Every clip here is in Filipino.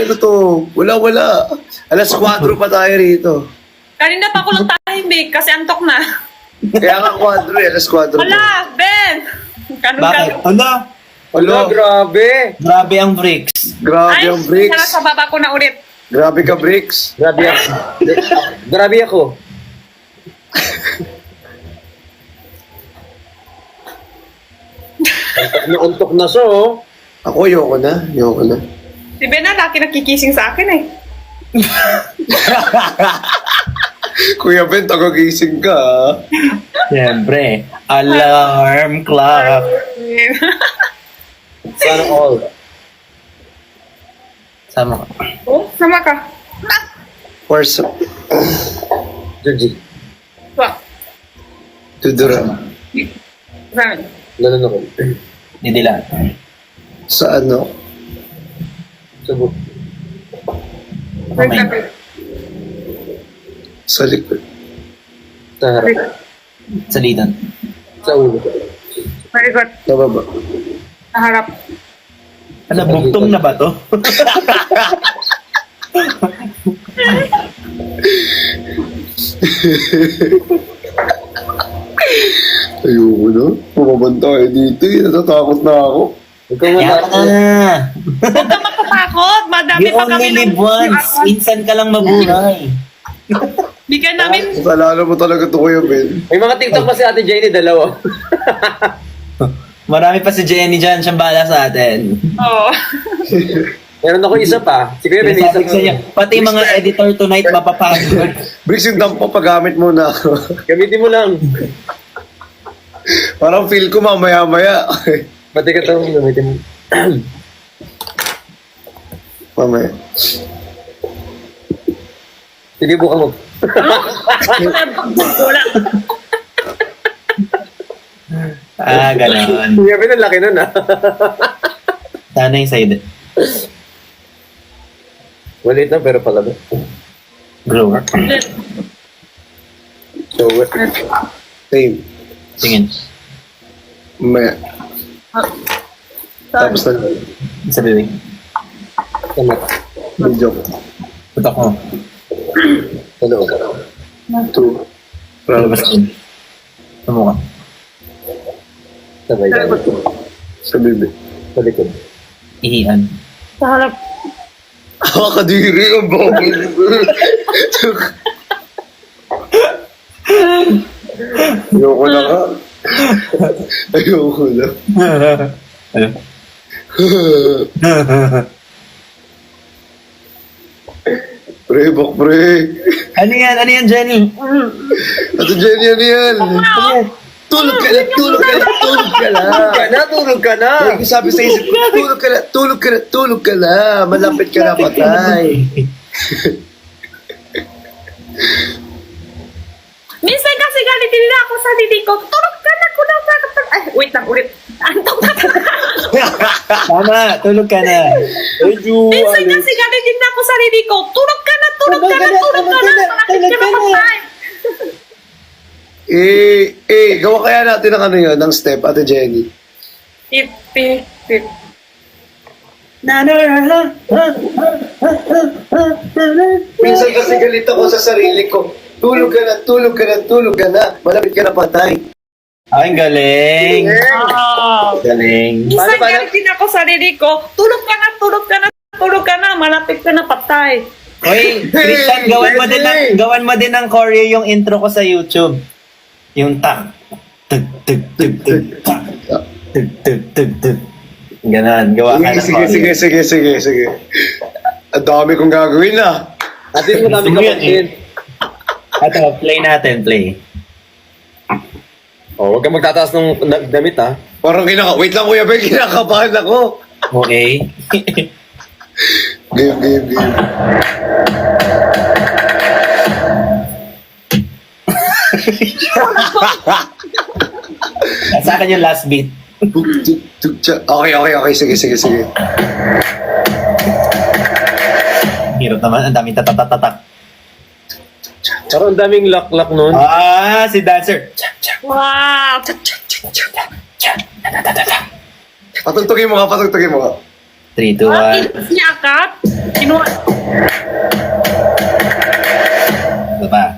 Ano to? Wala. Alas 4 pa tayo rito. Kanina pa ako lang tahimik kasi antok na. Kaya nga 4 eh, alas 4 pa. Wala, Ben! Ganun Bakit? Ano? Wala, grabe. Grabe ang bricks. grabe Ay, ang bricks. sana sa baba ko na ulit. Grabe ka, bricks. Grabe ako. Grabe ako. Nauntok na siya, oh. Ako, ayoko na. Si Ben na, laki nakikising sa akin eh. Kuya Ben, tagagising ka. ah. Siyempre. Alarm clock. Sana all. Sama ka. Oh, sama ka. Ah, Force Georgie, wa. Tudura. Saan? lalan ako. Didila. Sa ano? Sabot. Wait lang. Sa likod. Sa harap. Sa litan. Sa ulo. Very good. Sa baba. Naharap. Ano, bugtong na ba to? Ayoko na. Pumaban tayo dito eh. Natatakot na ako. Ikaw Kaya ka na. Huwag ka matatakot. Madami You pa kami only live once. Minsan ka lang mabuhay. Bigyan namin. Naalala mo talaga to, Kuya Ben. May mga TikTok pa si Ate Jenny, dalawa. Marami pa si Jenny dyan, siyang bala sa atin. Oo. Meron ako isa pa. Si Kuya Ben, isa Sabi ko sa inyo, pati mga editor tonight mapapagod. Bricks, yung dampo pagamit mo na. Gamitin mo lang. Parang feel ko mamaya-maya. Pati ka ito, gamitin mo. Mamaya. Sige, buka mo. Wala. Ganon. Kuya Ben, ang laki nun, ah. Sana yung side. Walit na, pero pala. Grower. So, Same. Tingin. Mamaya. Tapos na. Sa bibig. tama. Medyo. Putok mo. Ano? 2. Palabas din. Sa mukha. Sabay tayo. Sa bibi. Sa likod. Ihian. Sa harap. Kadiri ang baboy. Ayoko na ka. Ayoko na. Ano? Pre, bak pre. Ano yan? Ano yan, Jenny? Ate Jenny, ano yan? Tulog ka na, tulog ka na, tulog ka na. Tulog ka na! Lagi sabi sa isip ko, tulog ka na, tulog ka na, tulog ka na. Malapit ka na patay. Minsan kasi galit nila ako sa didi ko. Tulog ka na, kulang ka. Ay, wait lang, ulit. Antok na. Tama, tulog ka na. Minsan kasi galit din ako sa didi ko. Tulog ka na, tulog ka na, tulog ka na. Malapit ka na patay. Gawa kaya natin ng ano yun, ng step, Ate Jenny. Tip, tip, tip. Minsan kasi galit ako sa sarili ko. Tulog ka na, tulog ka na, tulog ka na. Malapit ka na patay. Ay, galing. Wow. Galing. Minsan Paano? galit din ako sa didi ko. Tulog ka na, tulog ka na, tulog ka na. Malapit ka na patay. Oy, Christian, gawan mo din ng choreo yung intro ko sa YouTube. Yung tak. Tug, tug, tug, tug, tak. Tug, tug, tug, tug. Ganon, gawa ka ng choreo. Sige. Ang dami kong gagawin na. At least madami ka Gusto mo yan, pag-in. Ito, play natin, play. Oh, huwag kang magtataas ng damit, ha? Parang wait lang Kuya Ben, kinakabahan ako. Okay. Game. Sa akin yung last beat. Okay. Sige. Hirap naman, ang daming tatatatak. Parang ang daming lock nun. Si Dancer. Wow. Patugtugin mo ka. 3, 2, 1. Inis niya akat. Kinuha. Ito pa.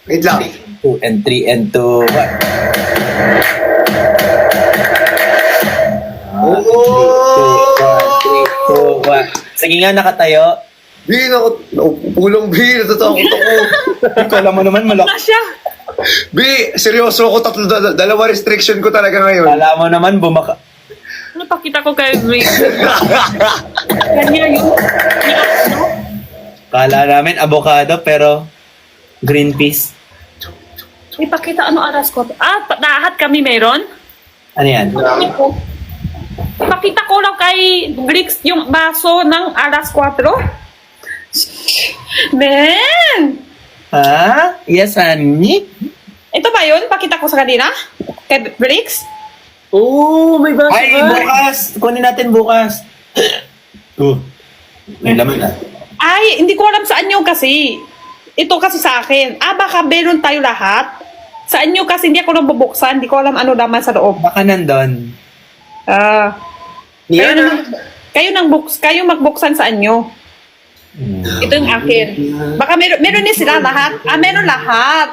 Wait lang. 2 and 3 and 2, 1. Oh! 3, 2, 1. Sige nga, nakatayo. Bin, pulang Bin, natatakot ako. Kala mo naman Wala malaki. siya. Bi, seryoso ako, dalawa restriction ko talaga ngayon. Kala mo naman bumaka. Napakita ko kay Rick. Kanya yung ano? Kala namin avocado pero green peas. Ipakita ano aras ko. Lahat kami meron? Ano yan? Ipakita ko lang kay Grix yung baso ng alas 4. Men! Ha? Yes, honey? Ito ba yun? Pakita ko sa kanina? Kay Grix? Oh, may baso Ay, ba? bukas! Kunin natin bukas. May laman ah. Ay, hindi ko alam saan nyo kasi. Ito kasi sa akin. Baka meron tayo lahat. Saan nyo kasi hindi ako nang bubuksan. Hindi ko alam ano laman sa loob. Baka nandun. Kayo, Yan ah. kayo magbuksan saan nyo. Ito yung akin. Baka meron din sila lahat. Meron lahat.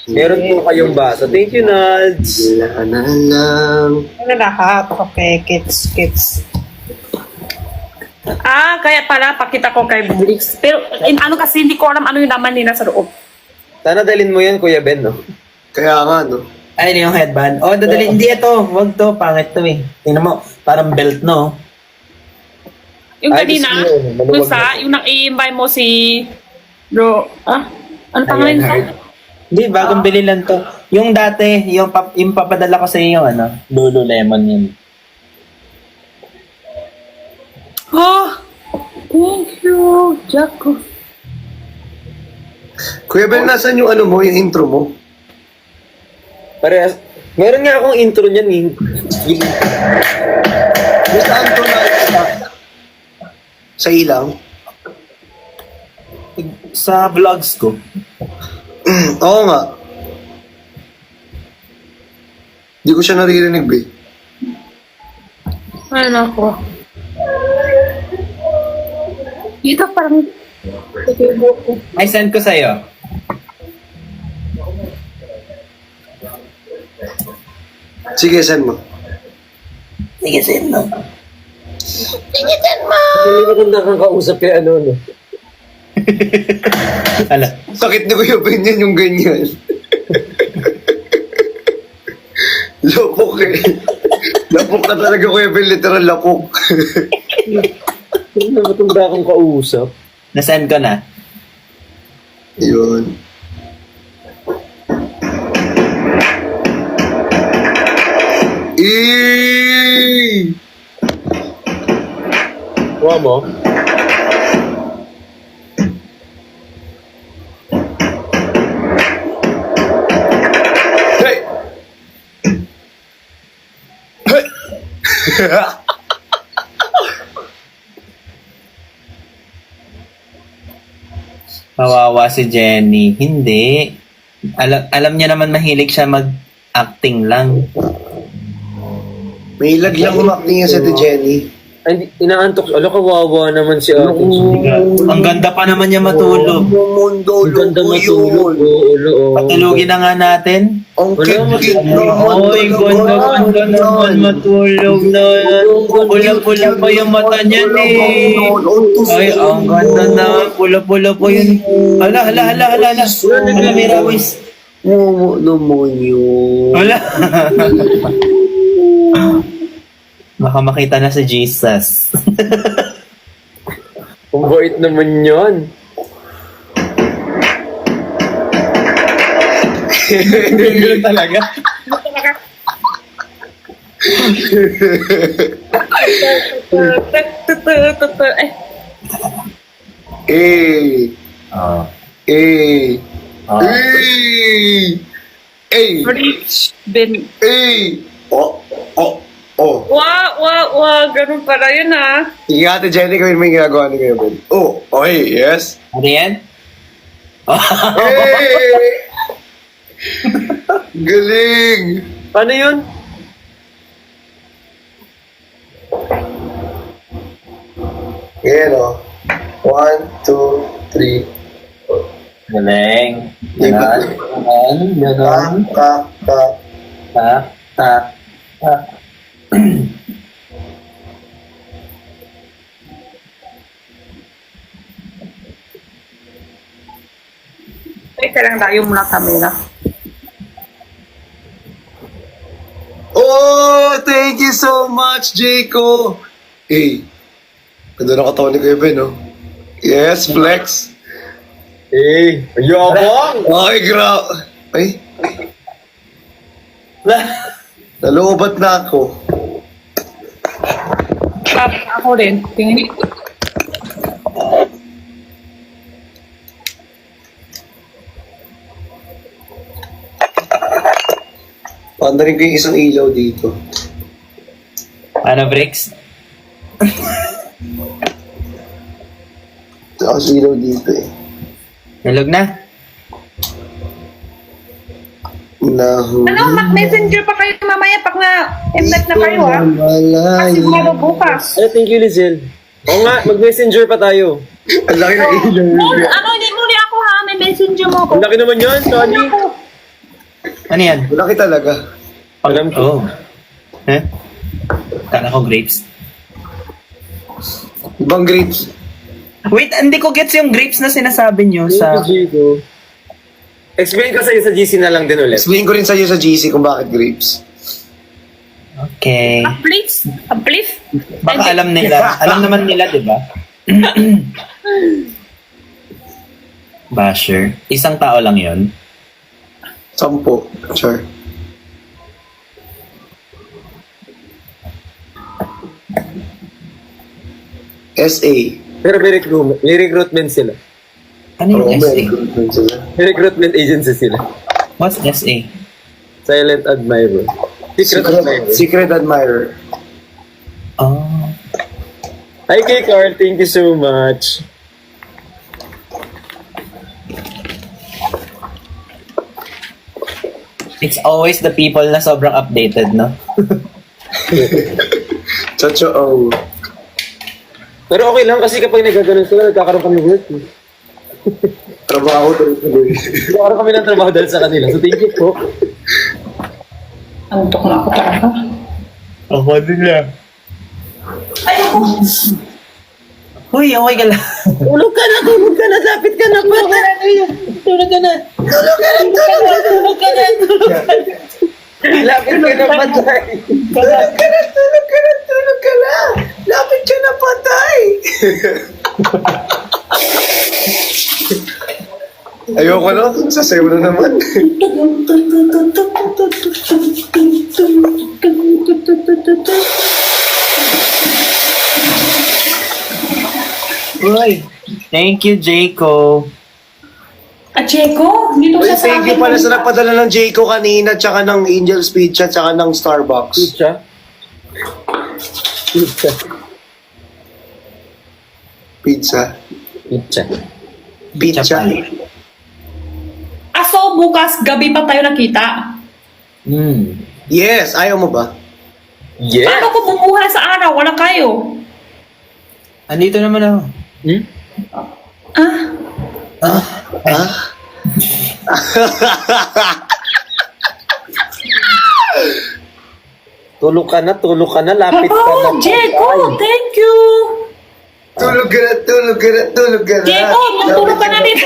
Meron po kayong baso. Thank you, Nads. Wala na lang. Meron lahat. Okay, kids. Kaya pala pakita ko kay Blix. Pero ano kasi hindi ko alam ano yung laman nila sa loob. Sana dalin mo yan, Kuya Ben, no? Kaya nga, no? Ay, yung headband. Oh, dadali. Hindi ito. Huwag to. Pangit to eh. Tingnan mo. Parang belt, no? Yung Ay, kanina, gusto mo, maluwag yung yung nang-i-invite mo si Bro, ano pangalan Ayan, sa? heart. Hindi, bagong bili lang to. Yung dati, yung papadala ko sa iyo, ano? Lululemon yun. Thank you, Jaco. Kuya Ben, nasan yung ano mo, yung intro mo? Parehas. Meron nga akong intro niyan. May saan to nakikita? Sa ilang? Sa vlogs ko. Oo nga. Di ko siya naririnig, be. Ay, nako. Dito parang titibo ko. Ay, send ko sa'yo. Sige, send mo. Sige, send mo. Hindi ko kung nakakausap kay ano, no? Ala. Sakit ni Kuya Ben yan yung ganyan. Lapok eh. Lapok ka talaga, Kuya Ben. Literal lapok. Hindi na matanda akong kausap. Nasend ko na. Yun. Kuha mo? Hey! Hey! Kawawa si Jenny. Hindi. Alam niya naman mahilig siya mag-acting lang. May ilag lang umakting yan sa Ate Jenny. Ay, inaantok. Ala, kawawa naman si ate. Ang ganda pa naman niya matulog. Mundo, Ang ganda matulog. Oo. Patulugin na nga natin. Ang Wala, kit-kit Oy, ganda naman matulog na. Pula-pula pa yung mata niya eh. Ay, ang ganda na. Pula-pula pa yun. Hala. Hala, may rawis. Oo naman yun. Wala. Baka makita na si Jesus. Ang bait naman yun. Ganun talaga. Eh. Oh. Eh. Oh. Eh. Eh. Rich Ben. Eh. Oh. Wow, ganun pala yun Sige, Ate Jenny, gawin mo yung ginagawa ni Kuya Ben. Oh, okay, yes. Ano yan? Hey! Galing! Paano yun? Ayan o. 1, 2, 3. Galing. Ganon. Ganon. Tak, tak, tak. Tak, tak, tak. Teka lang tayo muna kami na. Oh, thank you so much, Jayco. Hey, ganda ng katawan ni Kuya Ben, no? Yes, flex. Eh, yabang! Ay, Ay, naloobat na ako. Ako rin. Tingin. Pandarin ko yung isang ilaw dito. Ano, Bricks? Tapos ilaw dito eh. Nalog na? Nahuli. Ano, mag-messenger pa kayo mamaya pag na-embed na kayo, ha? Kasi Malayo. siguro bukas. Ay, thank you, Lizelle. Oo nga, mag-messenger pa tayo. Ang laki ng ilaw. Ano, hindi muli ako, ha? May messenger mo ako. Ang laki naman yan, Tony. Ano yan? Malaki talaga. Alam ko. Oh. Eh? Kala ko grapes. Ibang grapes. Wait, hindi ko gets yung grapes na sinasabi nyo Thank sa... you, Jigo. Explain ko sa'yo sa GC na lang din ulit. Explain ko rin sa'yo sa GC kung bakit grapes. Okay. Please. Please. Baka alam nila. Alam naman nila, di ba? Basher. Isang tao lang yon. 10. Sure. SA. Pero may recruitment sila. Ano Oo, yung may SA? recruitment sila. May recruitment agency sila. What's SA? Silent Admirer. Secret Admirer. Secret admirer. Oh. Hi, kay Carl. Thank you so much. It's always the people na sobrang updated, no? Chocho O. Pero okay lang kasi kapag nagkaganon sila, nagkakaroon kami work. Eh. Trabaho tuloy. Nagkakaroon kami ng trabaho dahil sa kanila. So thank you po. Antok na ako talaga. Ako din lang. Uy, okay ka lang. Tulog ka na! Lapit ka na! Tulog ka na. Tulog ka na, tulog ka na. Lapit ka na patay! Tulog ka na, tulog ka na, tulog ka na. Lapit ka na patay. Ayoko na, sasayaw na naman. Uy, thank you, Jayco. Jeko, dito Uy, sa thank you pala sa nagpadala ng Jayco kanina, tsaka ng Angel's Pizza, tsaka ng Starbucks. Pizza? Pizza. Pizza. Pizza. Pizza. Aso, bukas, gabi pa tayo nakita. Yes, ayaw mo ba? Yeah! Paano ko bumuhay sa araw? Wala kayo. Andito naman ako. Hmm? Tulog ka na, lapit ka na. Oh, Jeko, thank you. Tulog ka na, tulog ka na, tulog ka na. Jeko, magtulog ka na din.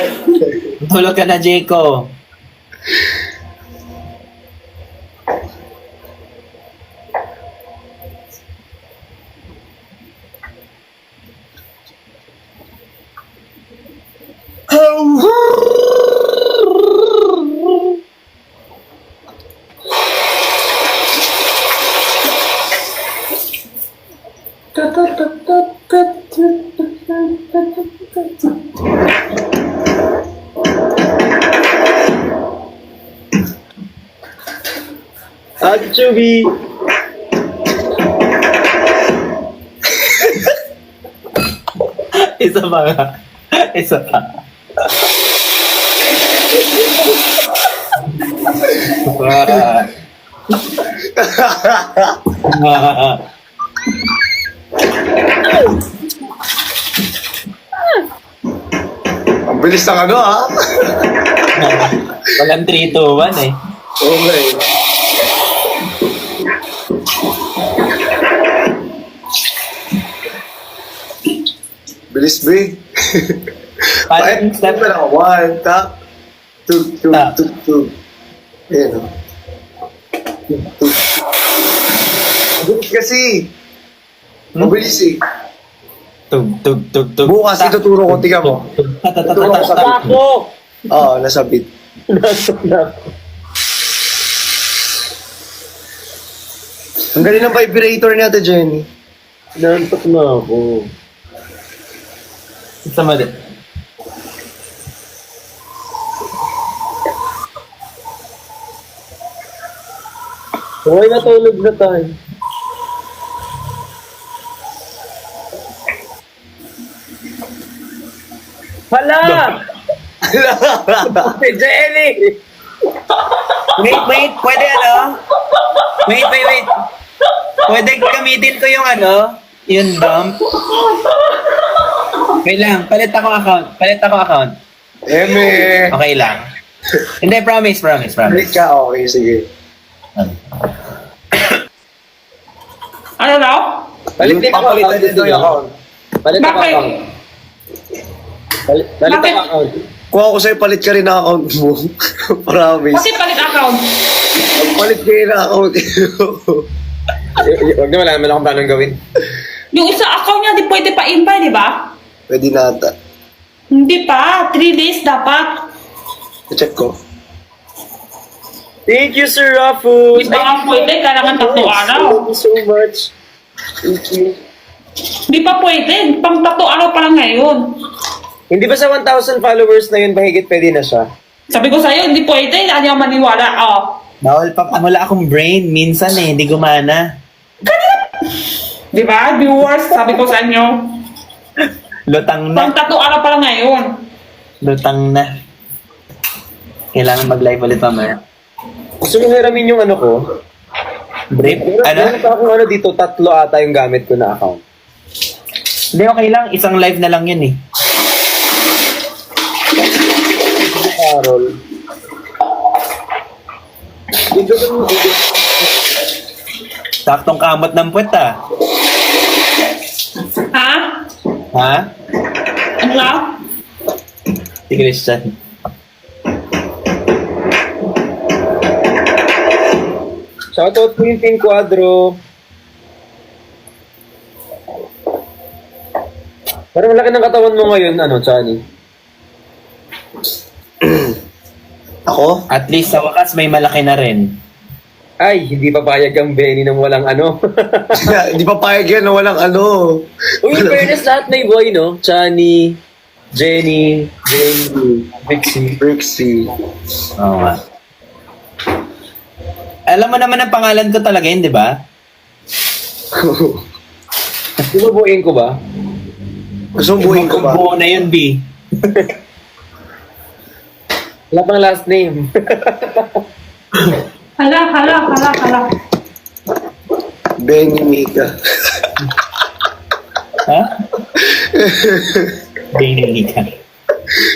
Tulog ka na, Jayco. Achubi! Isa pa nga. Isa pa. Ang bilis ng ano, ha? Walang 3, 2, 1 eh. Okay. Bilis, B. Paano yung step? One, tap. Two, two, Tap. two, two. Ayan, o. Two. Mabilis kasi. Mabilis eh. Tug, tug, tug, tug. Bukas ituturo ko, tingnan mo. Ituturo ko sa beat. Ako! Oo, nasa beat. Nasok na. Ang galing ng vibrator ni Ate Jenny. Nantok na ako. Sama din. Okay, natulog na tayo. Hala! Si Jenny! Wait, pwede ano? Wait. Pwede gamitin ko yung ano? Yung dump? Wait lang, palit ako account. Eme. Okay lang. Hindi, promise. Balik ka, okay, sige. Ano daw? Palit din ako Papalitan account. dito yung account. Palit ako Bakit? account. Palit Bakit? ako account. Kung ako sa'yo, palit ka rin ng account mo. Promise. Kasi palit account. Palit ka rin ng account. Huwag na malaman akong paano gawin. Yung isa account niya, di pwede pa invite, di ba? Pwede na ata. Hindi pa. 3 days dapat. I-check ko. Thank you, Sir Rafu. Di ba nga pwede? Kailangan 3 araw. Thank you so much. Thank you. Di pa pwede. Pang 3 araw pa lang ngayon. Hindi ba sa 1,000 followers na yun, mahigit pwede na siya? Sabi ko sa'yo, hindi pwede. Hindi ako maniwala. Oh. Bawal pa, wala akong brain. Minsan hindi gumana. Di ba? Viewers, sabi ko sa inyo. Lutang Pang na. 3 araw pa lang ngayon. Lutang na. Kailangan mag-live ulit mamaya. Gusto mo hiramin yung ano ko? Brief? Meron pa akong ano dito, 3 ata yung gamit ko na account. Hindi, okay lang. Isang live na lang yun eh. Carol. Dito ko Saktong kamot ng puwet ah. Ha? Ha? Ano nga? Si Christian. Shoutout po yung Team Quadro. Parang laki ng katawan mo ngayon, ano, Chani? Ako? At least sa wakas may malaki na rin. Ay, hindi papayag ang Benny ng walang ano. Hindi pa payag yan na walang ano. Uy, in fairness, lahat may boy, no? Chani, Jenny, Vixie. Brixie. Oo nga. Alam mo naman ang pangalan ko talaga yun, di ba? Di ba buuin ko ba? Gusto mong buhin ko ba? Buo na yun, B. Wala pang last name. Hala. Benny Mika. Ha? Binili ka.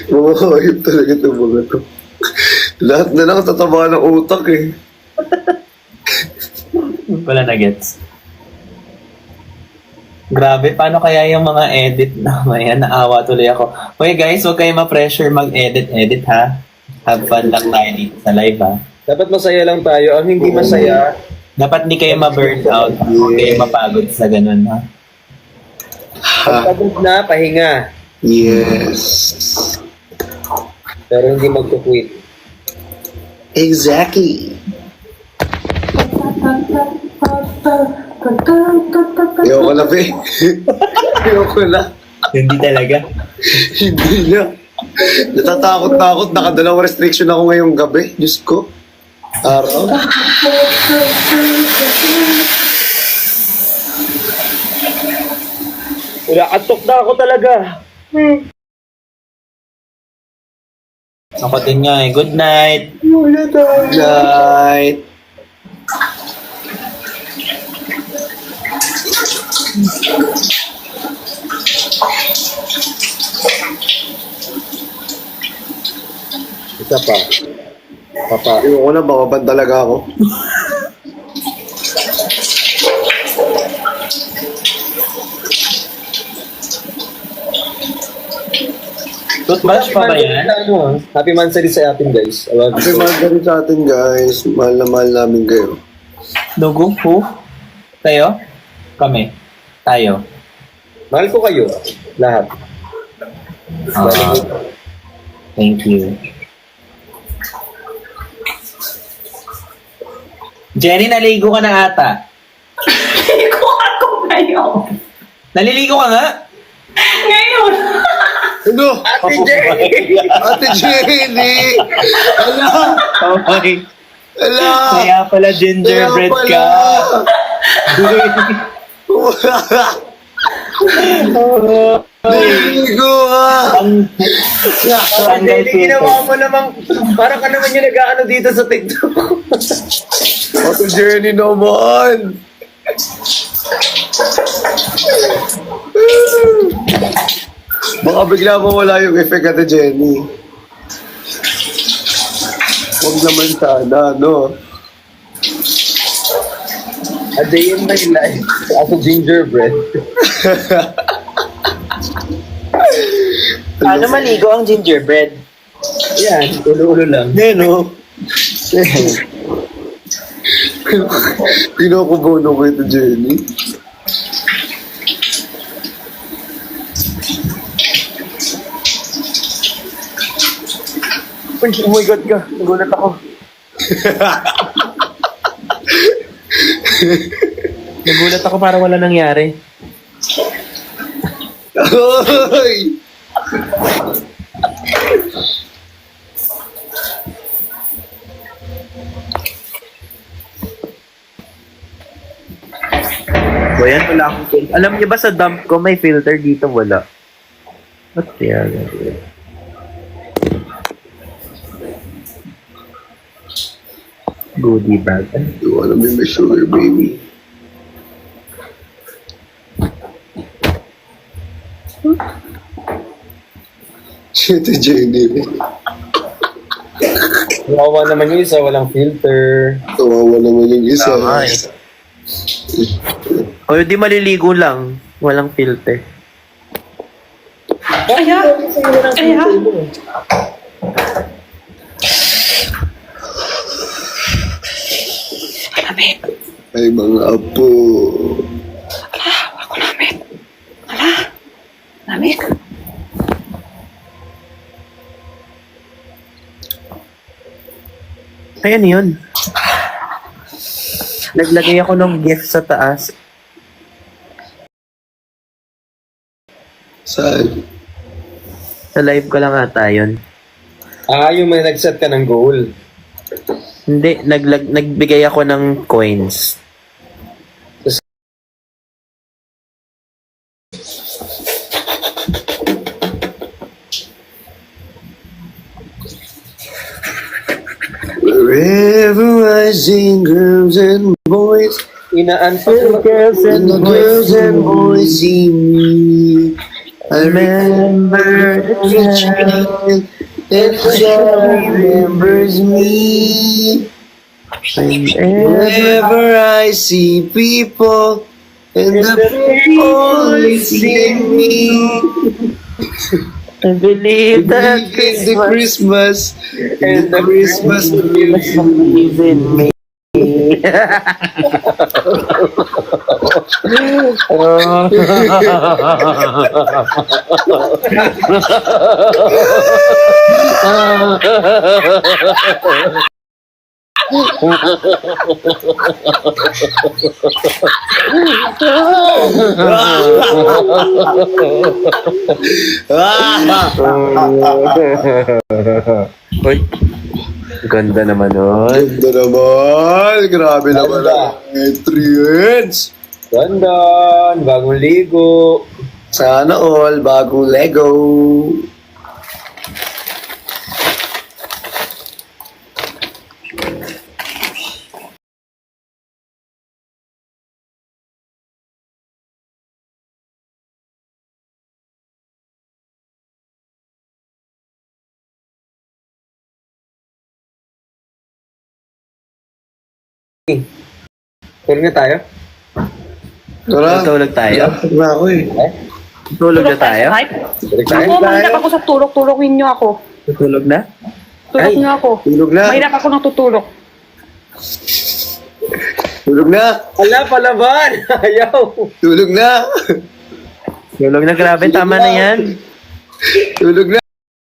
Mga hayop talaga ito mga to. Lahat na lang tataba ng utak eh. Wala na gets. Grabe, paano kaya yung mga edit na maya? Naawa tuloy ako. Uy guys, huwag kayo ma-pressure mag-edit ha. Have fun lang tayo dito sa live ha. Dapat masaya lang tayo. Ang hindi masaya, Dapat hindi kayo ma-burn out. Huwag kayo mapagod sa ganun ha. pagpagod na, pahinga. Yes. Pero hindi magkukwit. Exactly. Ayoko na, be. Ayoko na. Hindi talaga. Hindi na. Natatakot-takot. Nakadalawang restriction ako ngayong gabi. Diyos ko. Araw. Wala, atok na ako talaga. Ako din nga eh. Good night. Night. Isa pa. Papa. Iwan ko na, baka ban talaga ako. Toothbrush pa ba yan? Ano, happy Mansari sa atin, guys. I love Happy you. Mother's Day sa atin, guys. Mahal na mahal namin kayo. Dugo? Who? Kayo? Kami? Tayo? Mahal ko kayo. Lahat. Thank you. Jenny, naligo ka na ata. Nalikuhan ko ngayon. Naliligo ka nga? Ngayon. Ano? Ate Jenny! Ate Jenny! Ala! Okay. Ala! Kaya pala gingerbread ka. Naligo ka! Tanggal Ginawa mo namang, parang ka naman yung nag-ano dito sa TikTok. Ate Jenny naman! Baka bigla mawala yung effect, Ate Jenny. Huwag naman sana, no? A day in my life as a gingerbread. Paano maligo ang gingerbread? Yan, ulo-ulo lang. Hindi, no? Kinukubono ko ito, Jenny. Oh my God ka, nagulat ako. Nagulat ako para wala nangyari. Ay! So yan, wala akong filter. Alam niyo ba sa dump ko may filter dito? Wala. Ba't kaya ganun? Goodie bag. You wanna be my sugar baby? Shit, Jenny. Kawawa naman yung isa, walang filter. Kawawa naman yung isa. Tama eh. O di maliligo lang. Walang filter. Kaya. Kaya. Lamig. Ay, mga apo. Ako lamig. Ala. Lamig. Ayan yun. Naglagay ako ng gift sa taas. Saan? Sa live ko lang ata yun. Ah, yung may nag-set ka ng goal. Hindi, nagbigay ako ng coins. Wherever I sing, girls and boys, Ina-answer and the girls and boys see me. I remember the child, and the child remembers me. Whenever I see people, and the people see me. I believe that Believe in the Christmas, and the Christmas is in me. Uy, ganda naman nun. Ganda naman. Grabe naman ang entrance. Gandon, bagong ligo. Sana all, bagong Lego. Tulog na tayo? Tara. Tulog tayo. Laptop na ako eh. Tulog na tayo. Snipe? Tulog tayo? Ako, mahirap ako sa tulog. Tulogin niyo ako. Tulog na? Tulog niyo ako. Tulog na. Mahirap ako ng tutulog. Tulog na. Ala, palaban! Ayaw! Tulog na. Tulog na, grabe. Tama na yan. Tulog na.